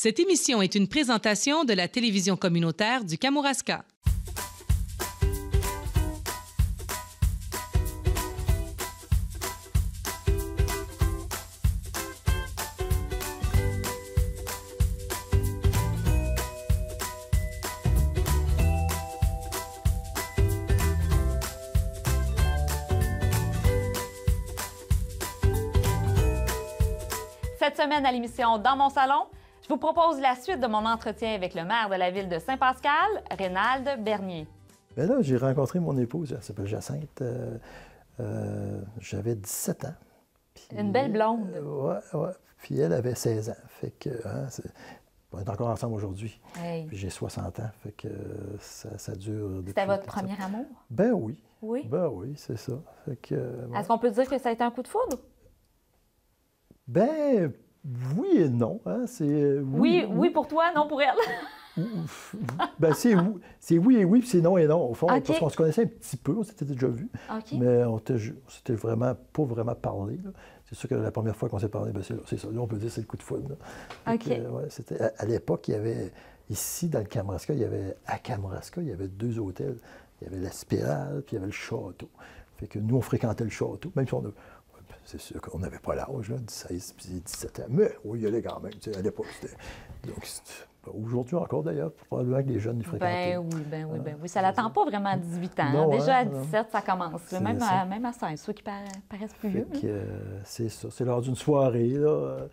Cette émission est une présentation de la télévision communautaire du Kamouraska. Cette semaine à l'émission Dans mon salon, je vous propose la suite de mon entretien avec le maire de la ville de Saint-Pascal, Reynald Bernier. Bien là, j'ai rencontré mon épouse, elle s'appelle Jacinthe. J'avais 17 ans. Puis, Une belle blonde. Oui. Puis elle avait 16 ans. Fait que, on est encore ensemble aujourd'hui. Hey. Puis j'ai 60 ans. Fait que ça dure depuis... C'était votre premier amour? Ben oui. Oui? Ben oui, c'est ça. Fait que, Est-ce qu'on peut dire que ça a été un coup de foudre? Ben oui et non. Hein? Oui pour toi, non pour elle. Ben c'est oui et oui, puis c'est non et non. Au fond, Okay. parce qu'on se connaissait un petit peu, on s'était déjà vus, mais on s'était vraiment pas vraiment parlé. C'est sûr que la première fois qu'on s'est parlé, ben c'est ça. Là, on peut dire que c'est le coup de foudre. C'était à l'époque, il y avait, ici, dans le Kamouraska, il y avait 2 hôtels. Il y avait la Spirale, puis il y avait le Château. Fait que nous, on fréquentait le Château, même si c'est sûr qu'on n'avait pas l'âge, 16 puis 17 ans, mais on y allait quand même, à l'époque. Aujourd'hui encore, d'ailleurs, probablement que les jeunes y fréquentaient. Ben oui. Ça l'attend pas vraiment à 18 ans. Non, déjà à non. 17, ça commence. Même à 16, ceux qui paraissent plus vieux. C'est ça. C'est lors d'une soirée, là.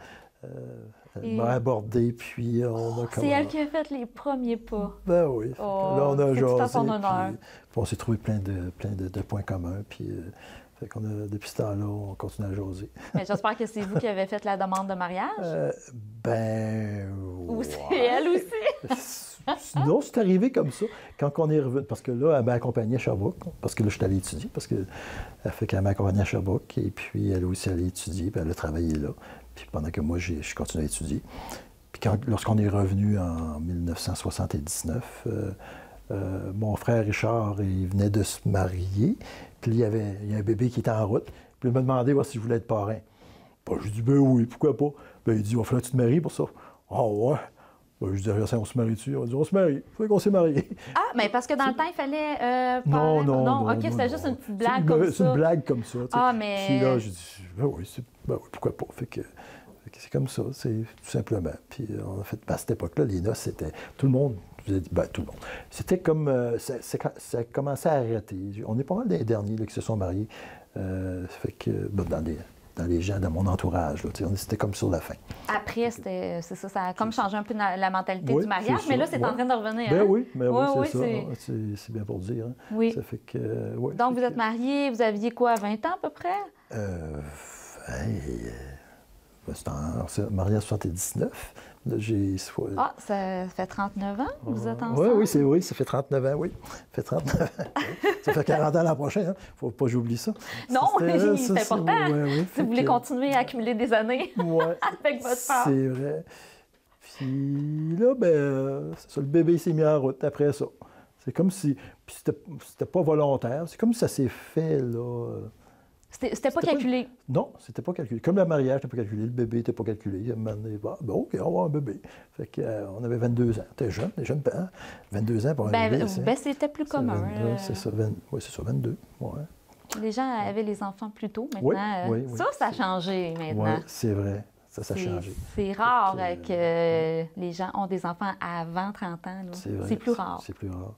Elle m'a abordé, puis on a C'est elle qui a fait les premiers pas. Ben oui. Là, on a jasé, à son honneur. Puis on s'est trouvé plein de points communs, puis... Fait qu'on a, depuis ce temps-là, on continue à jaser. Mais j'espère que c'est vous qui avez fait la demande de mariage. Ou c'est elle aussi? Non, c'est arrivé comme ça. Quand on est revenu, parce que là, elle m'a accompagné à Sherbrooke, parce que là, je suis allé étudier, parce qu'elle fait qu'elle m'a accompagné à Sherbrooke, et puis elle aussi allée étudier, puis elle a travaillé là. Puis pendant que moi, je continue à étudier. Puis lorsqu'on est revenu en 1979, mon frère Richard, il venait de se marier. Puis il y a un bébé qui était en route. Puis il m'a demandé si je voulais être parrain. Ben, je dis, ben oui, pourquoi pas? Ben, il dit, il va falloir que tu te maries pour ça. Ah ouais? Ben, je dis, on se marie dessus. On dit, on se marie. Il faut qu'on s'est mariés. Ah, mais parce que dans le temps, il fallait Non. OK, c'était juste une petite blague comme ça. C'est une blague comme ça. Ah, mais... Puis là, je dis, ben oui, pourquoi pas? Fait que c'est comme ça, c'est tout simplement. Puis on a fait, à cette époque-là, les noces, c'était tout le monde. Tout le monde. C'était comme... ça commençait à arrêter. On est pas mal des derniers là, qui se sont mariés. Fait que, dans les gens, dans mon entourage, c'était comme sur la fin. Après, c'est ça. Ça a comme changé un peu la mentalité du mariage, mais là, c'est en train de revenir. Ben hein? oui, c'est ça. c'est... C'est bien pour dire. Hein? Oui. Ça fait que... Donc, vous êtes mariés, vous aviez quoi, 20 ans à peu près? C'était en mariage 79. Là, Ah, ça fait 39 ans que vous êtes ensemble? Oui, ça fait 39 ans, oui. Ça fait 39 ans. Ça fait 40 ans l'an prochain, hein. Faut pas que j'oublie ça. Non, c'est important. Si vous voulez continuer à accumuler des années avec votre femme. C'est vrai. Puis là, c'est ça, le bébé s'est mis en route après ça. C'est comme si... Puis c'était pas volontaire. C'est comme si ça s'est fait, là... C'était pas calculé? Non, c'était pas calculé. Comme le mariage n'était pas calculé, le bébé n'était pas calculé. Il m'a dit, OK, on va avoir un bébé. Fait qu'on avait 22 ans. T'es jeune, les jeunes parents. 22 ans pour un bébé. C'était plus commun. C'est ça, 22. Ouais. Les gens avaient les enfants plus tôt. Maintenant, oui. Ça a changé maintenant. Oui, c'est vrai. Ça a changé. C'est rare que les gens ont des enfants avant 30 ans. C'est plus rare. C'est plus rare.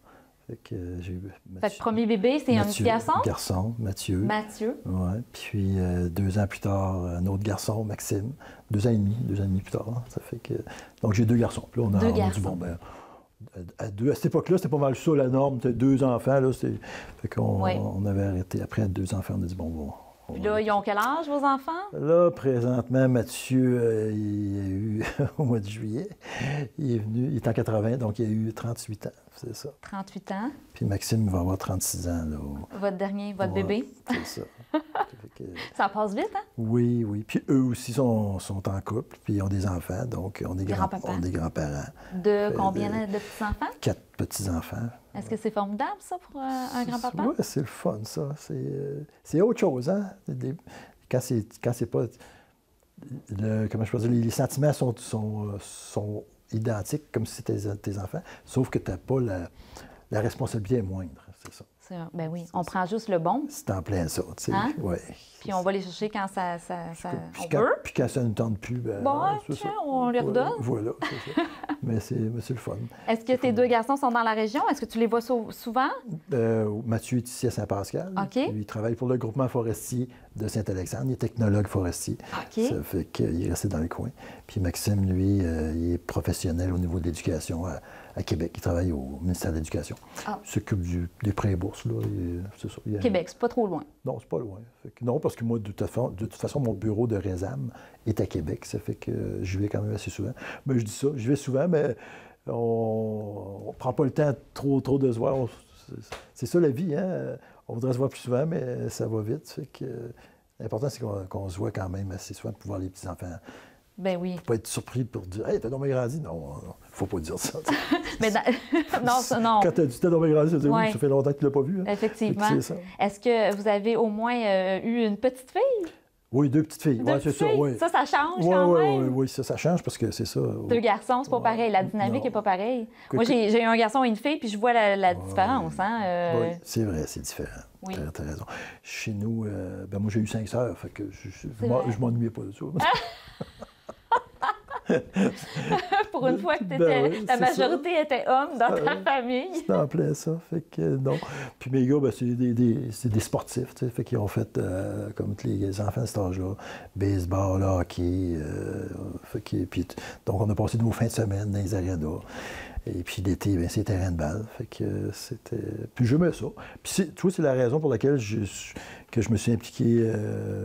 Fait que j'ai eu Fait que premier bébé, c'est un petit garçon? Garçon, Mathieu. Oui. Puis 2 ans plus tard, un autre garçon, Maxime. 2 ans et demi plus tard. Hein. Ça fait que... Donc j'ai 2 garçons. Puis là, on a dit, à cette époque-là, c'était pas mal ça la norme. 2 enfants. Là, fait qu'on on avait arrêté. Après 2 enfants, on a dit, Puis là, ils ont quel âge, vos enfants? Là, présentement, Mathieu, il a eu, au mois de juillet, il est venu, il est en 80, donc il a eu 38 ans, c'est ça. 38 ans. Puis Maxime, il va avoir 36 ans, là. Votre bébé? C'est ça. Ça passe vite, hein? Oui. Puis eux aussi sont en couple, puis ils ont des enfants, donc on est grands-parents. De combien de petits-enfants? 4 petits-enfants. Est-ce que c'est formidable, ça, pour un grand-papa? Oui, c'est le fun, ça. C'est autre chose, hein? Quand c'est pas... comment je peux dire? Les sentiments sont identiques comme si c'était tes enfants, sauf que tu n'as pas la responsabilité est moindre, c'est ça. Ben oui, on prend juste le bon. C'est en plein ça, tu sais. Hein? Ouais. Puis on va les chercher quand on Puis veut. puis quand ça ne tente plus, ben, Bon, c'est tiens, ça. on les redonne. Voilà, c'est ça. mais c'est le fun. Est-ce que tes deux garçons sont dans la région? Est-ce que tu les vois souvent? Mathieu est ici à Saint-Pascal. OK. Il travaille pour le groupement forestier de Saint-Alexandre. Il est technologue forestier. OK. Ça fait qu'il est resté dans le coin. Puis Maxime, lui, il est professionnel au niveau de l'éducation à Québec. Il travaille au ministère de l'Éducation. Ah. Il s'occupe des prêts et bourses. Là. C'est ça. Québec, c'est pas trop loin. Non, c'est pas loin. Non, parce que moi, de toute façon, mon bureau de Résam est à Québec. Ça fait que j'y vais quand même assez souvent. Mais je dis ça, j'y vais souvent, mais on ne prend pas le temps trop de se voir. C'est ça la vie, hein? On voudrait se voir plus souvent, mais ça va vite. Fait que l'important, c'est qu'on se voit quand même assez souvent pour voir les petits-enfants. Ben oui. Faut pas être surpris pour dire « Hey, t'as donc bien grandi ». Non, faut pas dire ça. Mais non. Quand tu as dit « T'as donc bien grandi », ça veut dire « Ouais. Oui, ça fait longtemps que tu l'as pas vu. Hein. » Effectivement. C'est ça. Est-ce que vous avez au moins eu une petite fille? Oui, deux petites filles. Deux Ouais, c'est petites ça, filles? oui. Ça change quand même? Oui, ça change parce que c'est ça. Deux garçons, c'est pas pareil. La dynamique n'est pas pareille. Moi, j'ai eu un garçon et une fille, puis je vois la différence. Hein? Oui, c'est vrai, c'est différent. Oui. T'as raison. Chez nous, moi, j'ai eu 5 sœurs, fait que je m'ennuyais pas de ça. Pour une fois que oui, ta majorité était homme dans ta famille. C'est en plein ça, fait que non. Puis mes gars, c'est des sportifs, tu sais, fait qu'ils ont fait, comme tous les enfants de cet âge-là, baseball, hockey, puis, donc on a passé nos fins de semaine dans les arénas. Et puis l'été, bien, c'est terrain de balle. Fait que c'était. Puis j'aimais ça. Puis tu vois, c'est la raison pour laquelle que je me suis impliqué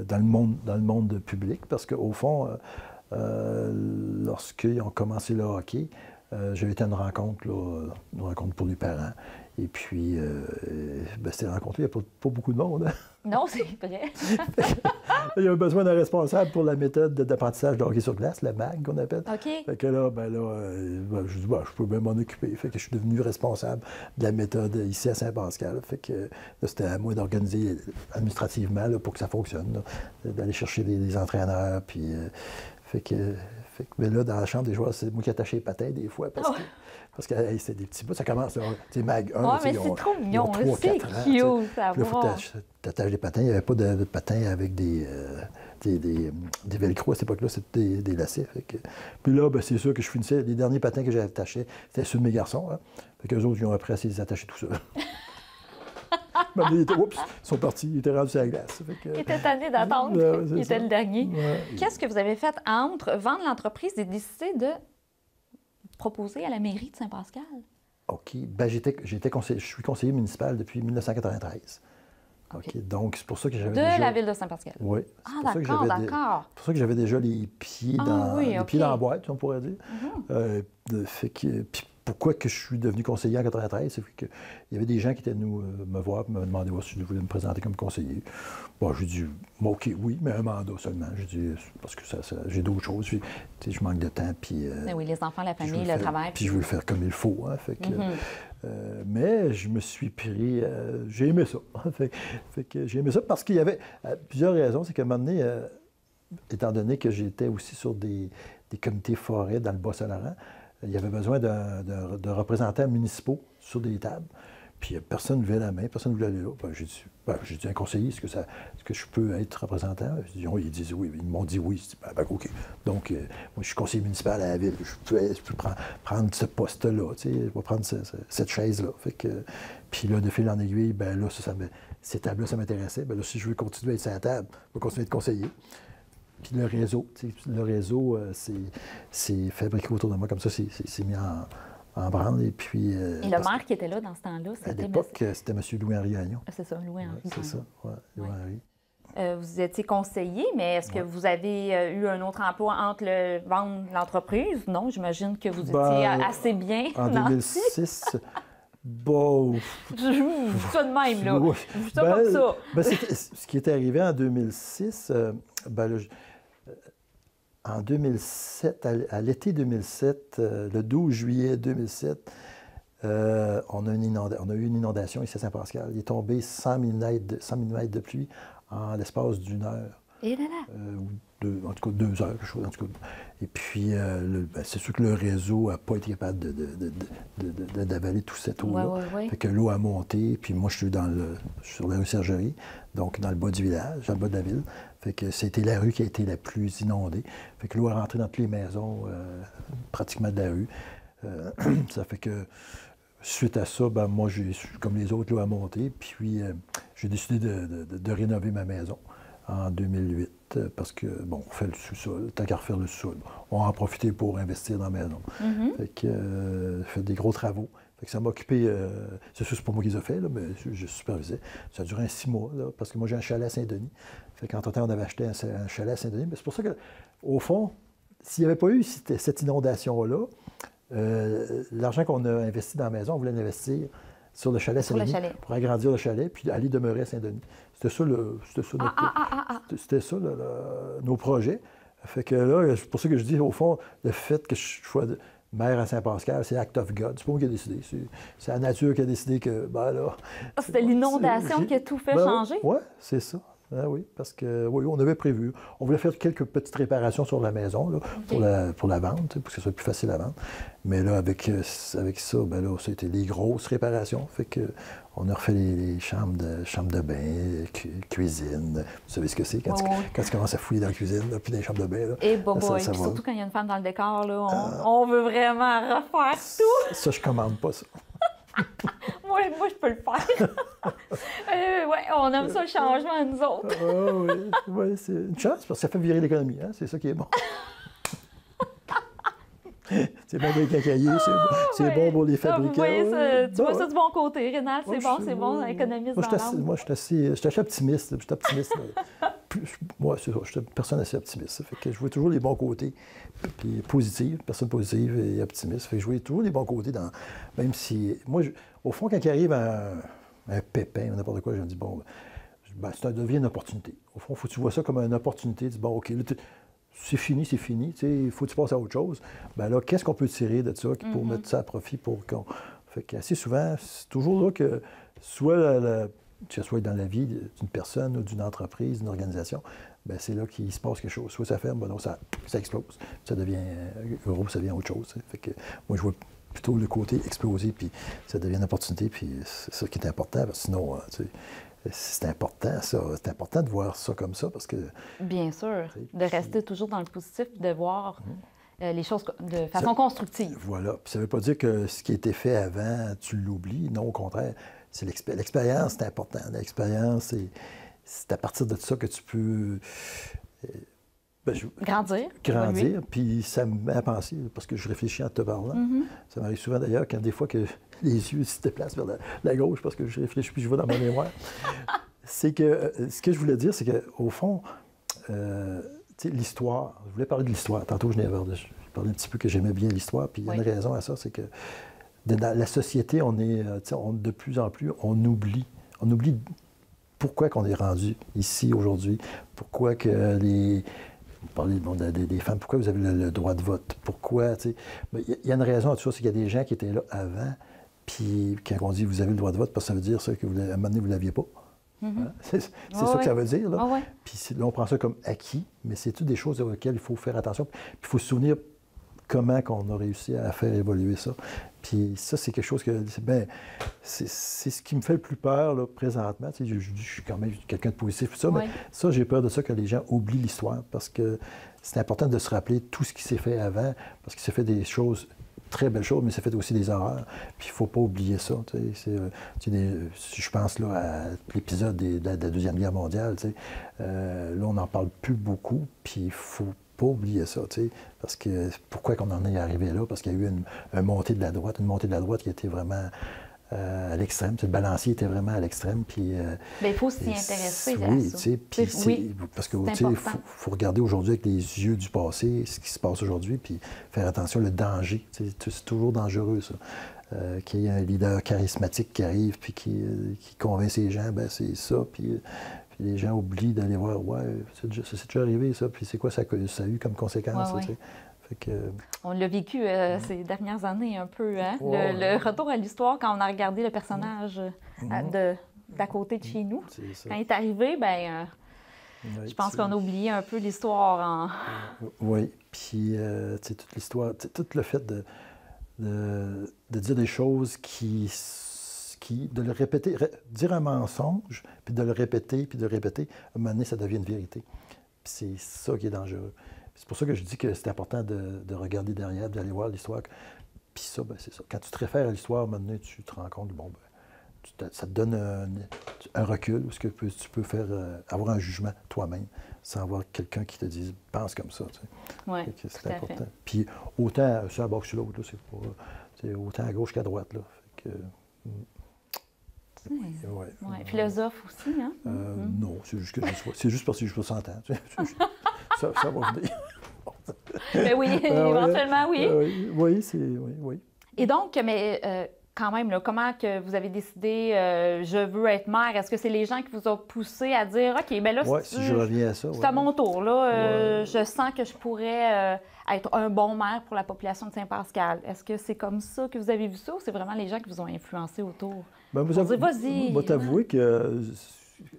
dans le monde public, parce qu'au fond, lorsqu'ils ont commencé le hockey, j'avais été à une rencontre pour les parents. Et puis, c'était rencontré, il n'y a pas beaucoup de monde. Hein? Non, c'est vrai. Il y a besoin d'un responsable pour la méthode d'apprentissage de hockey sur glace, la MAG qu'on appelle. OK. Fait que là, je dis, je peux bien m'en occuper. Fait que je suis devenu responsable de la méthode ici à Saint-Pascal. Fait que là, c'était à moi d'organiser administrativement là, pour que ça fonctionne, d'aller chercher des entraîneurs, puis... mais là, dans la chambre des joueurs, c'est moi qui attachais les patins des fois parce que hey, c'est des petits bouts. Ça commence, tu sais, Mag 1. Ouais, mais c'est trop mignon, c'est cute, ça il faut t'attacher les patins. Il n'y avait pas de patins avec des velcro à cette époque-là, c'était des lacets. Puis là, c'est sûr que je finissais. Les derniers patins que j'avais attachés, c'était ceux de mes garçons. Hein. Fait qu'eux autres, ils ont appris à les attacher tout seuls. Ils sont partis, ils étaient rendus sur la glace. Ils étaient tannés d'attendre. Ils étaient le dernier. Ouais. Qu'est-ce que vous avez fait entre vendre l'entreprise et décider de proposer à la mairie de Saint-Pascal? OK. Je suis conseiller municipal depuis 1993. OK. Donc, c'est pour ça que j'avais déjà... De la ville de Saint-Pascal? Oui. Ah, d'accord. C'est pour ça que j'avais déjà les pieds dans la boîte, on pourrait dire. Puis pourquoi que je suis devenu conseiller en 93? C'est qu'il y avait des gens qui étaient venus me voir et me demander si je voulais me présenter comme conseiller. Bon, j'ai dit, OK, oui, mais un mandat seulement. J'ai dit, parce que j'ai d'autres choses. Puis, je manque de temps. Puis, oui, les enfants, la famille, le travail. Puis je veux le faire comme il faut. Hein, mais je me suis pris... j'ai aimé ça. fait que j'ai aimé ça parce qu'il y avait plusieurs raisons. C'est qu'à un moment donné, étant donné que j'étais aussi sur des comités forêts dans le Bas-Saint-Laurent, il y avait besoin de représentants municipaux sur des tables. Puis personne ne levait la main, personne ne voulait aller là. J'ai dit, un conseiller, est-ce que je peux être représentant? Ils disent oui. Ils m'ont dit oui. Je dis, OK. Donc, moi, je suis conseiller municipal à la ville. Je peux prendre ce poste-là. Je vais prendre cette chaise-là. Puis là, de fil en aiguille, ces tables-là, ça m'intéressait. Là, si je veux continuer à être sur la table, je vais continuer à être conseiller. Puis le réseau, c'est fabriqué autour de moi comme ça, c'est mis en branle. Et puis... et le maire qui était là dans ce temps-là, c'était... À l'époque, c'était M. Louis-Henri Gagnon. C'est ça, Louis-Henri Gagnon. C'est ça, oui, Louis-Henri. Vous étiez conseiller, mais est-ce que vous avez eu un autre emploi entre vendre l'entreprise? Non, j'imagine que vous étiez assez bien en 2006... Bon... Je joue ça de même, là. Je joue ça comme ça. Ce qui est arrivé en 2006, en 2007, à l'été 2007, le 12 juillet 2007, on a eu une inondation ici à Saint-Pascal. Il est tombé 100 mm de pluie en l'espace d'une heure. Et là là. En tout cas 2 heures, quelque chose. En tout cas. Et puis, c'est sûr que le réseau n'a pas été capable d'avaler toute cette eau-là. Ouais. Fait que l'eau a monté, puis moi, je suis sur la rue Sergerie, donc dans le bas du village, dans le bas de la ville. Fait que c'était la rue qui a été la plus inondée. Fait que l'eau est rentrée dans toutes les maisons, pratiquement de la rue. Ça fait que, suite à ça, ben, moi, comme les autres, l'eau a monté, puis j'ai décidé de rénover ma maison en 2008, parce que, bon, on fait le sous-sol, tant qu'à refaire le sous-sol, on a en profité pour investir dans la maison. Fait que, fait des gros travaux. Fait que ça m'a occupé, c'est sûr, c'est pas moi qui les ai fait, là, mais je supervisais. Ça a duré 6 mois, là, parce que moi, j'ai un chalet à Saint-Denis. Fait qu'entre-temps, on avait acheté un chalet à Saint-Denis. Mais c'est pour ça qu'au fond, s'il n'y avait pas eu cette inondation-là, l'argent qu'on a investi dans la maison, on voulait l'investir sur le chalet à Saint-Denis pour agrandir le chalet puis aller demeurer à Saint-Denis. C'était ça, nos projets. Fait que là, c'est pour ça que je dis, au fond, le fait que je sois maire à Saint-Pascal, c'est act of God. C'est pas moi qui ai décidé. C'est la nature qui a décidé que, ben là... C'était l'inondation qui a tout fait changer? Oui, c'est ça. Ah oui, parce que oui, on avait prévu. On voulait faire quelques petites réparations sur la maison là, pour la vente, pour que ce soit plus facile à vendre. Mais là, avec ça, ben là, c'était des grosses réparations. Fait que on a refait les chambres de bain, cuisine. Vous savez ce que c'est quand tu commences à fouiller dans la cuisine, là, puis dans les chambres de bain. Là, et surtout quand il y a une femme dans le décor, là, on veut vraiment refaire tout. Ça, je commande pas ça. moi, je peux le faire. On aime ça, le changement, nous autres. Oui, c'est une chance, parce que ça fait virer l'économie. Hein? C'est ça qui est bon. C'est bon pour les cacailliers, c'est bon pour les fabricants. Tu vois ça du bon côté, Rénal, c'est bon, ça économise dans l'âme. Moi, je suis assez optimiste. Moi, c'est ça, je suis une personne assez optimiste. Ça fait que je vois toujours les bons côtés, puis positive, personne positive et optimiste. Fait que je vois toujours les bons côtés, même si... Moi, au fond, quand il arrive un pépin ou n'importe quoi, je me dis, bon, ça devient une opportunité. Au fond, il faut que tu vois ça comme une opportunité. Tu dis, bon, OK, là, c'est fini, il faut que tu passes à autre chose. Bien là, qu'est-ce qu'on peut tirer de ça pour mettre ça à profit pour qu'on... Fait qu'assez souvent, c'est toujours là que soit que ce soit dans la vie d'une personne ou d'une entreprise, d'une organisation, bien c'est là qu'il se passe quelque chose. Soit ça ferme, ben non, ça explose. Ça devient gros, ça devient autre chose. T'sais. Fait que moi, je vois plutôt le côté exploser, puis ça devient une opportunité, puis c'est ça qui est important, parce que sinon, c'est important, ça. C'est important de voir ça comme ça, parce que... Bien sûr, de rester toujours dans le positif, de voir les choses de façon constructive. Voilà. Puis ça ne veut pas dire que ce qui a été fait avant, tu l'oublies. Non, au contraire. C'est l'expérience, c'est important. L'expérience, c'est à partir de ça que tu peux... Grandir. Grandir, puis ça me met à penser, parce que je réfléchis en te parlant. Ça m'arrive souvent d'ailleurs, quand des fois que les yeux se déplacent vers la gauche, parce que je réfléchis, puis je vais dans ma mémoire. C'est que, ce que je voulais dire, c'est qu'au fond, l'histoire, je voulais parler de l'histoire. Tantôt, je parlais un petit peu que j'aimais bien l'histoire, puis il y a une raison à ça, c'est que dans la société, de plus en plus, on oublie pourquoi qu'on est rendu ici aujourd'hui, pourquoi que vous parlez des femmes, pourquoi vous avez le droit de vote, pourquoi, tu sais. Il y a une raison à tout ça, c'est qu'il y a des gens qui étaient là avant, puis quand on dit vous avez le droit de vote, parce que ça veut dire ça qu'à un moment donné, vous ne l'aviez pas. Hein? C'est ça que ça veut dire, là. Puis là, on prend ça comme acquis, mais c'est toutes des choses auxquelles il faut faire attention. Puis il faut se souvenir comment on a réussi à faire évoluer ça. Puis ça, c'est quelque chose que... c'est ce qui me fait le plus peur, là, présentement. Tu sais, je suis quand même quelqu'un de positif, tout ça, mais ça, j'ai peur de ça, que les gens oublient l'histoire, parce que c'est important de se rappeler tout ce qui s'est fait avant, parce qu'il s'est fait des choses, très belles choses, mais il s'est fait aussi des horreurs. Puis il ne faut pas oublier ça. Tu sais, si je pense là, à l'épisode de la Deuxième Guerre mondiale, tu sais, là, on n'en parle plus beaucoup, puis il faut pas oublier ça, tu sais, parce que pourquoi qu'on en est arrivé là? Parce qu'il y a eu une montée de la droite qui était vraiment à l'extrême. Le balancier était vraiment à l'extrême. Puis, mais il faut s'y intéresser à ça. Tu sais, parce que il faut regarder aujourd'hui avec les yeux du passé ce qui se passe aujourd'hui, puis faire attention au danger. C'est toujours dangereux, ça. Qu'il y ait un leader charismatique qui arrive puis qui convainc ces gens, ben c'est ça. Puis les gens oublient d'aller voir, c'est déjà arrivé, ça, puis c'est quoi ça a eu comme conséquence. Fait que, on l'a vécu ces dernières années un peu, hein? Le retour à l'histoire, quand on a regardé le personnage d'à côté de chez nous. Quand il est arrivé, ben Oui, Je pense qu'on a oublié un peu l'histoire. Oui, puis toute l'histoire, tout le fait de dire des choses de le répéter, dire un mensonge, puis de le répéter, puis de le répéter, à un moment donné, ça devient une vérité. Puis c'est ça qui est dangereux. C'est pour ça que je dis que c'est important de regarder derrière, d'aller voir l'histoire. Puis ça, ben, c'est ça. Quand tu te réfères à l'histoire, à un moment donné, tu te rends compte, bon, ben, ça te donne un recul, où tu peux faire, avoir un jugement toi-même, sans avoir quelqu'un qui te dise « pense comme ça ». Oui, c'est important. Puis autant sur la bas que sur l'autre, c'est autant à gauche qu'à droite. Là. Fait que, ouais. Philosophe aussi, hein? Non, c'est juste que c'est juste parce que je peux s'entendre. ça va venir. Mais oui, éventuellement, oui. Oui. Et donc, mais quand même, là, comment que vous avez décidé je veux être mère? Est-ce que c'est les gens qui vous ont poussé à dire OK, bien là, si je reviens à ça. C'est à mon tour, là. Je sens que je pourrais être un bon maire pour la population de Saint-Pascal. Est-ce que c'est comme ça que vous avez vu ça ou c'est vraiment les gens qui vous ont influencé autour? Ben, vas-y. Moi, t'avouer que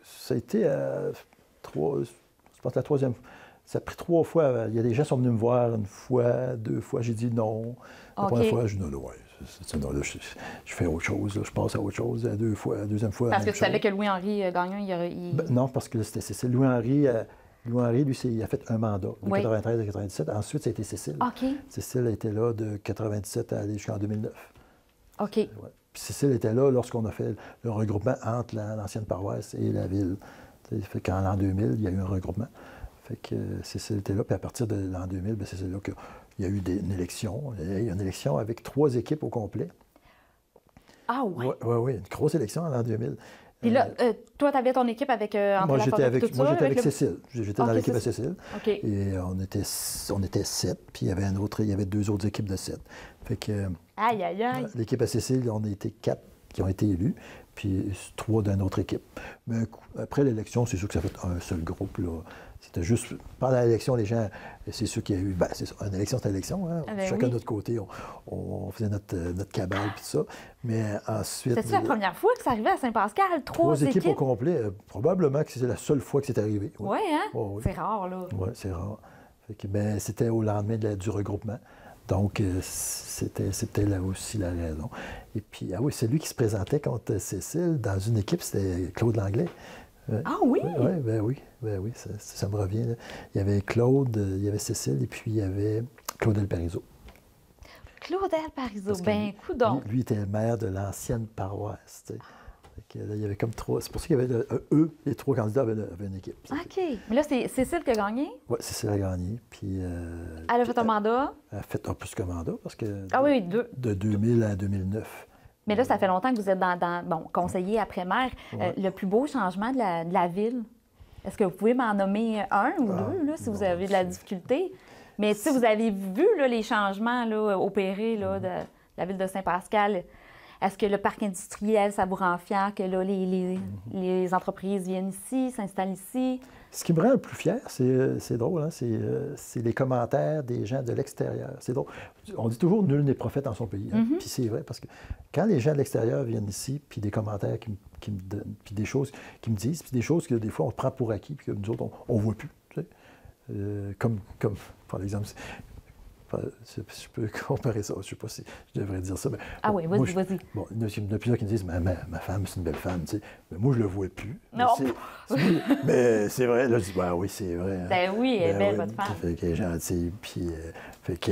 ça a été je pense la troisième fois. Ça a pris 3 fois. Il y a des gens qui sont venus me voir 1 fois, 2 fois. J'ai dit non. La première fois, j'ai dit non, là, je fais autre chose. Là, je passe à autre chose. La deuxième fois. Parce que tu savais que Louis-Henri Gagnon, Ben, non, parce que c'est Louis-Henri. Louis-Henri, lui, il a fait un mandat de 93 à 97. Ensuite, ça a été Cécile. OK. Cécile a été là de 97 à aller jusqu'en 2009. OK. Ouais. Puis Cécile était là lorsqu'on a fait le regroupement entre l'ancienne paroisse et la ville. Fait qu'en l'an 2000, il y a eu un regroupement. Fait que Cécile était là, puis à partir de l'an 2000, c'est là qu'il y a eu une élection. Il y a eu une élection avec 3 équipes au complet. Ah oui? Oui, une grosse élection en l'an 2000. Puis là, toi, tu avais ton équipe avec Moi, j'étais avec Cécile. J'étais dans l'équipe à Cécile. OK. Et on était 7, puis il y avait 2 autres équipes de 7. Fait que aïe. l'équipe à Cécile, on a été 4 qui ont été élus, puis 3 d'une autre équipe. Mais après l'élection, c'est sûr que ça fait un seul groupe, là. C'était juste, pendant l'élection, les gens, c'est sûr qu'il y a eu, c'est ça, une élection, c'est une élection, hein? Chacun de notre côté, on faisait notre cabale, puis ça. Mais ensuite... C'était la première fois que ça arrivait à Saint-Pascal, 3 équipes au complet, probablement que c'est la seule fois que c'est arrivé. Oui, hein? Oui. C'est rare, là. Oui, c'est rare. Fait que, c'était au lendemain du regroupement. Donc, c'était là aussi la raison. Et puis, c'est lui qui se présentait contre Cécile dans une équipe, c'était Claude Langlais. Ah oui? Oui, ça me revient. Là. Il y avait Claude, il y avait Cécile, et puis il y avait Claudel Parizeau. Claudel Parizeau, coudonc. Lui était le maire de l'ancienne paroisse, tu sais. Là, il y avait comme 3. C'est pour ça qu'il y avait les 3 candidats avaient une équipe. OK. Mais là, c'est Cécile qui a gagné? Oui, Cécile a gagné. Puis, elle a fait un mandat? Elle a fait un plus qu'un mandat, parce que... De 2000 à 2009. Mais là, ça fait longtemps que vous êtes conseiller après-maire. Le plus beau changement de la ville, est-ce que vous pouvez m'en nommer un ou deux, là, si vous avez de la difficulté? Mais si vous avez vu là, les changements là, opérés là, de la ville de Saint-Pascal, est-ce que le parc industriel, ça vous rend fier que là, les entreprises viennent ici, s'installent ici? Ce qui me rend le plus fier, c'est drôle, hein? C'est les commentaires des gens de l'extérieur. C'est drôle. On dit toujours « nul n'est prophète en son pays hein? ». Puis c'est vrai, parce que quand les gens de l'extérieur viennent ici, puis des commentaires qui me donnent, puis des choses qu'ils me disent, puis des choses que des fois on prend pour acquis, puis que nous autres, on ne voit plus. Tu sais? Comme, par exemple... Je peux comparer ça. Je ne sais pas si je devrais dire ça. Mais, oui, vas-y. Bon, il y en a plusieurs qui me disent ma femme, c'est une belle femme. Tu sais. Mais moi, je ne le vois plus. Non. Mais c'est vrai. Là, je dis oui, c'est vrai. Hein. Ben oui, elle est belle, votre femme. Fait qu'elle est gentille. Puis, fait que.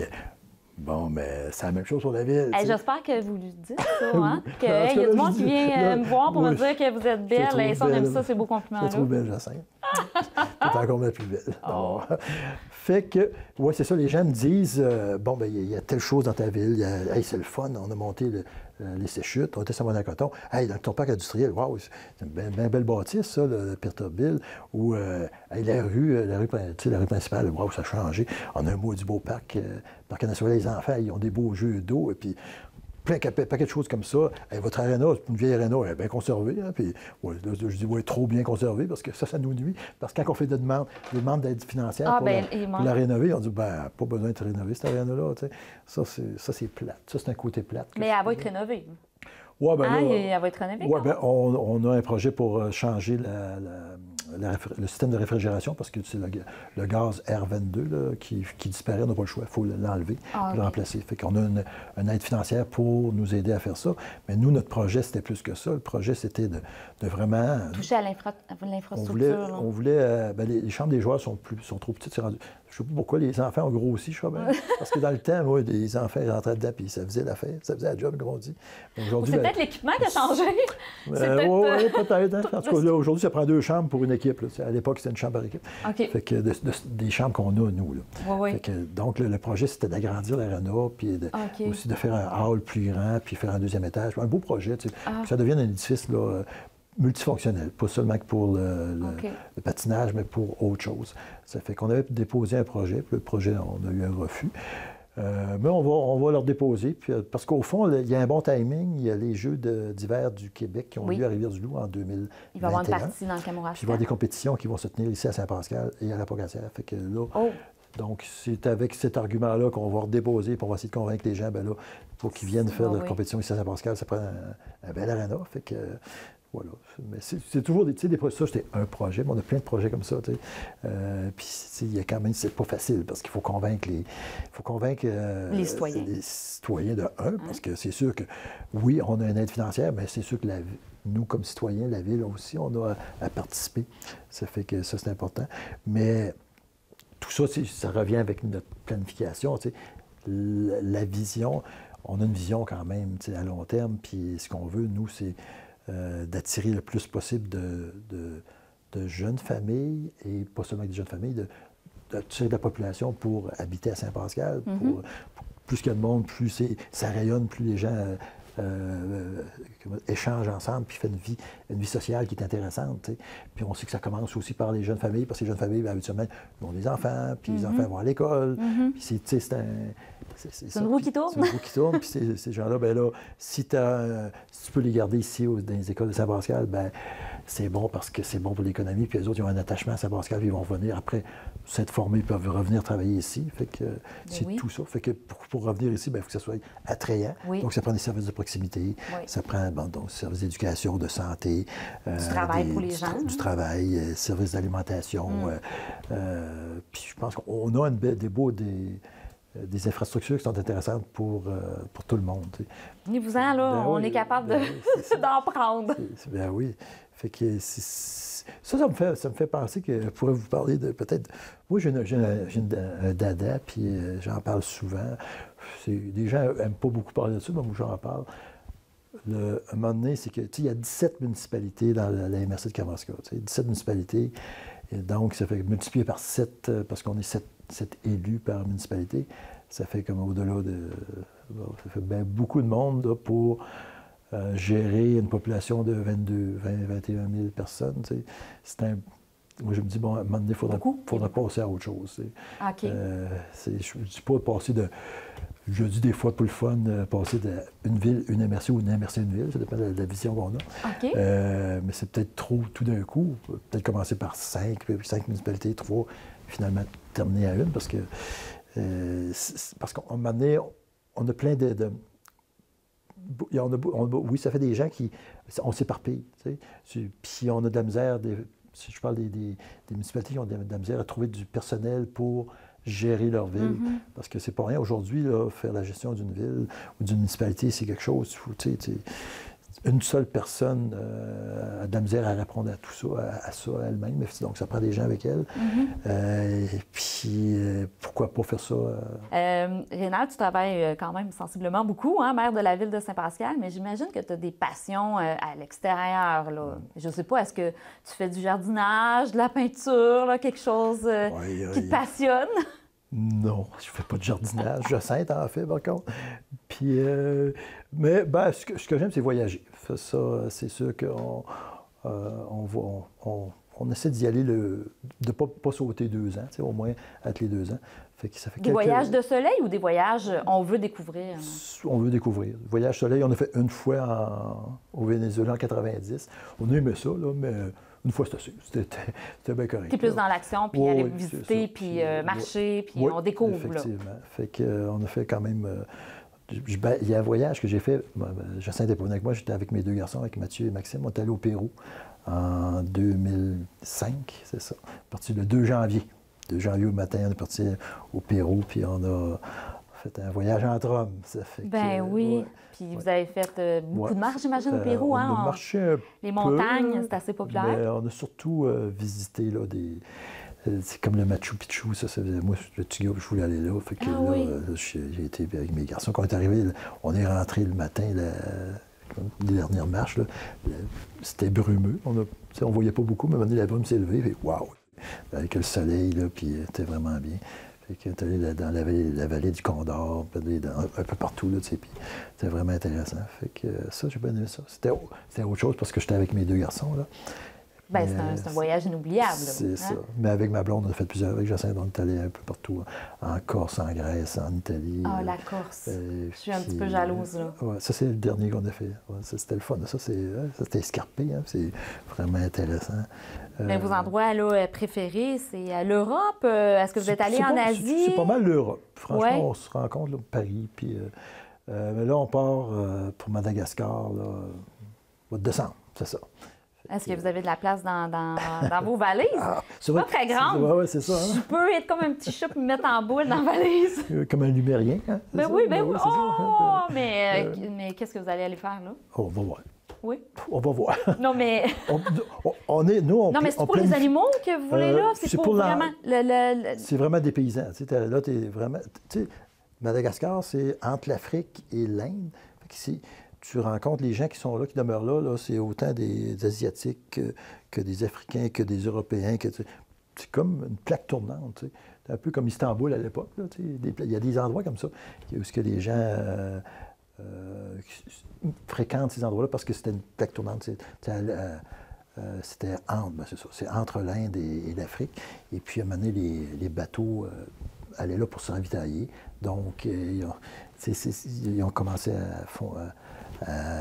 Bon, mais c'est la même chose pour la ville. J'espère que vous lui dites ça, hein? Qu'il y a du monde qui vient me voir pour me dire que vous êtes belle. Et ça, on aime ça, ces beaux compliments-là. Je trouve belle, Jacinthe. C'est encore la plus belle. Oh. Fait que, c'est ça, les gens me disent, il y a telle chose dans ta ville, c'est le fun, on a monté les séchutes, on était sur Monacoton. Hey, dans ton parc industriel, wow, c'est une bien belle bâtisse, ça, le Pirtobille. Ou la rue principale, wow, ça a changé. On a un maudit beau parc national, les enfants, ils ont des beaux jeux d'eau, et puis plein paquet de choses comme ça. Hey, votre aréna, c'est une vieille aréna, elle est bien conservée. Hein, puis, je dis, trop bien conservée, parce que ça nous nuit. Parce que quand on fait des demandes d'aide financière pour la rénover, on dit, pas besoin de rénover cette aréna-là. Ça, c'est plate. Ça, c'est un côté plate. Mais elle va être rénovée. Ouais, elle va être rénovée. Ouais, on a un projet pour changer le système de réfrigération, parce que c'est le gaz R22 là, qui disparaît, on n'a pas le choix, il faut l'enlever, le remplacer. Fait qu'on a une aide financière pour nous aider à faire ça. Mais nous, notre projet, c'était plus que ça. Le projet, c'était de vraiment... Toucher à l'infrastructure. On voulait les chambres des joueurs sont trop petites. Je ne sais pas pourquoi les enfants ont grossi, je crois bien. Parce que dans le temps, moi, les enfants ils rentraient dedans, puis ça faisait l'affaire, ça faisait la job, comme on dit. C'est peut-être l'équipement qui a changé. Oui, peut-être. Hein? En tout cas, là, aujourd'hui, ça prend 2 chambres pour une équipe. Là. À l'époque, c'était une chambre par équipe. Fait que des chambres qu'on a, nous. Là. Fait que, donc, le projet, c'était d'agrandir l'aréna, puis aussi de faire un hall plus grand, puis faire un 2e étage. Un beau projet, tu sais. Que ça devienne un édifice là, multifonctionnel, pas seulement que pour le patinage, mais pour autre chose. Ça fait qu'on avait déposé un projet, puis le projet, on a eu un refus. Mais on va leur déposer, puis, parce qu'au fond, il y a un bon timing. Il y a les Jeux d'hiver du Québec qui ont lieu à Rivière-du-Loup en 2021. Il va y avoir une partie dans le Kamouraska. Puis il va y avoir des compétitions qui vont se tenir ici à Saint-Pascal et à la Pocatière. Fait que là, donc c'est avec cet argument-là qu'on va redéposer, puis on va essayer de convaincre les gens, là, pour qu'ils viennent faire de la compétition ici à Saint-Pascal. Ça prend un bel aréna. Fait que... Voilà. Mais c'est toujours des projets. Ça, c'était un projet, mais on a plein de projets comme ça. Puis, il y a quand même, c'est pas facile parce qu'il faut convaincre les citoyens de parce que c'est sûr que, oui, on a une aide financière, mais c'est sûr que nous, comme citoyens, la ville aussi, on a à participer. Ça fait que ça, c'est important. Mais tout ça, ça revient avec notre planification. La vision, on a une vision quand même à long terme, puis ce qu'on veut, nous, c'est d'attirer le plus possible de jeunes familles, et pas seulement des jeunes familles, d'attirer de la population pour habiter à Saint-Pascal. Plus qu'il y a de monde, plus ça rayonne, plus les gens échangent ensemble, puis fait une vie sociale qui est intéressante. T'sais. Puis on sait que ça commence aussi par les jeunes familles, parce que les jeunes familles, habituellement, ils ont des enfants, puis les enfants vont à l'école. Puis c'est une roue qui tourne. C'est une roue qui tourne, puis ces gens-là, bien là, si tu peux les garder ici dans les écoles de Saint-Pascal, bien, c'est bon parce que c'est bon pour l'économie, puis les autres, ils ont un attachement à Saint-Pascal, puis ils vont revenir après s'être formés, puis peuvent revenir travailler ici. Fait que c'est tout ça. Fait que pour revenir ici, il faut que ça soit attrayant. Donc, ça prend des services de proximité, ça prend donc services d'éducation, de santé. Du travail pour les gens. Du travail, services d'alimentation. Puis je pense qu'on a des infrastructures qui sont intéressantes pour tout le monde. Venez-vous-en, là, on est capable d'en prendre. Ben oui. Fait que ça me fait penser que je pourrais vous parler de peut-être... Moi, j'ai un dada, puis j'en parle souvent. Les gens n'aiment pas beaucoup parler de ça, mais moi, j'en parle. Un moment donné, c'est que, il y a 17 municipalités dans la MRC de Kamouraska. 17 municipalités. Et donc, ça fait multiplier par 7, parce qu'on est 7 élus par municipalité. Ça fait comme au-delà de... ça fait beaucoup de monde là, pour gérer une population de 21 000 personnes. Moi, je me dis, bon, à un moment donné, il faudra passer à autre chose. Je ne dis pas de passer de... Je dis des fois pour le fun, passer d'une ville, une MRC ou une MRC, une ville. Ça dépend de la vision qu'on a. Mais c'est peut-être trop tout d'un coup. Peut-être commencer par 5 municipalités, 3, finalement terminer à une, parce qu'à un moment donné, on a plein oui, ça fait des gens qui... On s'éparpille. Puis on a de la misère... Si je parle des municipalités qui ont de la misère à trouver du personnel pour gérer leur ville. Parce que c'est pas rien. Aujourd'hui, faire la gestion d'une ville ou d'une municipalité, c'est quelque chose. Une seule personne a de la misère à répondre à tout ça, à ça elle-même. Donc, ça prend des gens avec elle. Et puis, pourquoi pas faire ça? Rénal, tu travailles quand même sensiblement beaucoup, hein, maire de la ville de Saint-Pascal, mais j'imagine que tu as des passions à l'extérieur. Là. Je ne sais pas, est-ce que tu fais du jardinage, de la peinture, là, quelque chose qui te passionne? Non, je ne fais pas de jardinage. Jacinthe en fait, par contre. Puis, mais ce que j'aime, c'est voyager. Ça, c'est sûr qu'on on essaie d'y aller, de ne pas sauter 2 ans, au moins être les 2 ans. Ça fait des voyages de soleil ou des voyages on veut découvrir? On veut découvrir. Voyage soleil, on a fait une fois au Venezuela en 90. On a aimé ça, là, mais... Une fois, c'était bien correct. Puis plus dans l'action, puis aller visiter, puis marcher, puis on découvre. Effectivement. Fait qu'on a fait quand même... il y a un voyage que j'ai fait, Jacinthe n'était pas venu avec moi, j'étais avec mes deux garçons, avec Mathieu et Maxime, on est allé au Pérou en 2005, c'est ça. Parti le 2 janvier. 2 janvier au matin, on est parti au Pérou, puis on a fait un voyage entre hommes. Ça fait oui. Ouais, puis vous avez fait beaucoup de marches, j'imagine, au Pérou. On a marché les montagnes, c'est assez populaire. Mais on a surtout visité là, c'est comme le Machu Picchu, ça faisait, moi, le petit gars, je voulais aller là. Fait que j'ai été avec mes garçons. Quand on est arrivé, on est rentré le matin, les dernières marches, c'était brumeux. On ne voyait pas beaucoup, mais à un moment donné, la brume s'est levée, et waouh! Avec le soleil, là, puis c'était vraiment bien. Fait qu'on est allé dans la vallée du Condor, un peu partout, là, tu sais, puis c'était vraiment intéressant. Fait que ça, j'ai bien aimé ça. C'était autre chose parce que j'étais avec mes deux garçons, là. Bien, c'est un voyage inoubliable. C'est ça. Mais avec ma blonde, on a fait plusieurs. Avec Jacinthe, on est allé un peu partout. En Corse, en Grèce, en Italie. Ah, la Corse. Je suis un petit peu jalouse, là. Ouais, ça, c'est le dernier qu'on a fait. Ouais, c'était le fun. Ça, c'était escarpé. Hein. C'est vraiment intéressant. Mais vos endroits là, préférés, c'est l'Europe? Est-ce que vous êtes allé en Asie? C'est pas mal l'Europe. Franchement, ouais. On se rencontre là, Paris. Puis, mais là, on part pour Madagascar là, au mois de décembre. C'est ça. Est-ce que vous avez de la place dans vos valises? C'est pas très grande. Oui, c'est ça. Hein? Je peux être comme un petit chat et me mettre en boule dans la valise. Comme un lumérien. Hein? Ben oui, ben oui. Oh! Mais qu'est-ce que vous allez aller faire, là? On va voir. Oui? On va voir. Non, mais... on est, nous, non, mais c'est pour les animaux que vous voulez, là? C'est pour vraiment... C'est vraiment des paysans. Tu sais, là, t'es vraiment... Tu sais, Madagascar, c'est entre l'Afrique et l'Inde. Tu rencontres les gens qui sont là, qui demeurent là, c'est autant des Asiatiques que des Africains, que des Européens. C'est comme une plaque tournante. Tu sais. C'est un peu comme Istanbul à l'époque. Il y a des endroits comme ça où les gens fréquentent ces endroits-là parce que c'était une plaque tournante. C'était entre l'Inde et l'Afrique. Et puis, à un moment donné, les bateaux allaient là pour se ravitailler. Donc, ils ont commencé à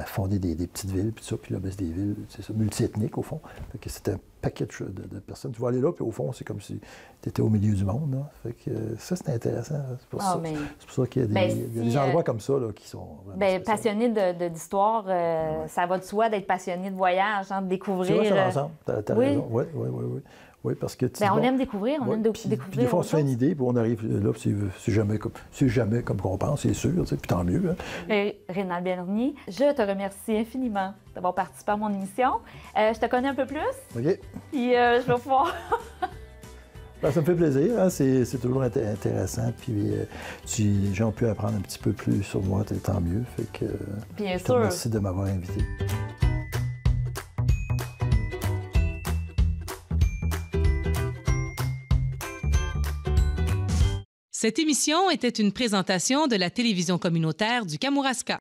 fonder des petites villes, puis ça, puis là, ben, c'est des villes, c'est ça, multiethniques, au fond. Fait que c'est un paquet de personnes. Tu vas aller là, puis au fond, c'est comme si tu étais au milieu du monde, là. Fait que ça, c'est intéressant. C'est pour ça qu'il y a des endroits comme ça, là, qui sont vraiment passionné d'histoire, ça va de soi d'être passionné de voyage, hein, de découvrir... C'est vrai, ça va ensemble. T'as raison. Oui, parce que... on aime découvrir, on aime découvrir. Puis des fois, on se fait une idée, puis on arrive là, puis c'est jamais comme qu'on pense, c'est sûr, puis tant mieux. Hein. Rénal Bernier, je te remercie infiniment d'avoir participé à mon émission. Je te connais un peu plus. OK. Puis je vais pouvoir... Ça me fait plaisir, hein? C'est toujours intéressant, puis les gens ont pu apprendre un petit peu plus sur moi, tant mieux. Fait que, bien je te remercie de m'avoir invité. Cette émission était une présentation de la télévision communautaire du Kamouraska.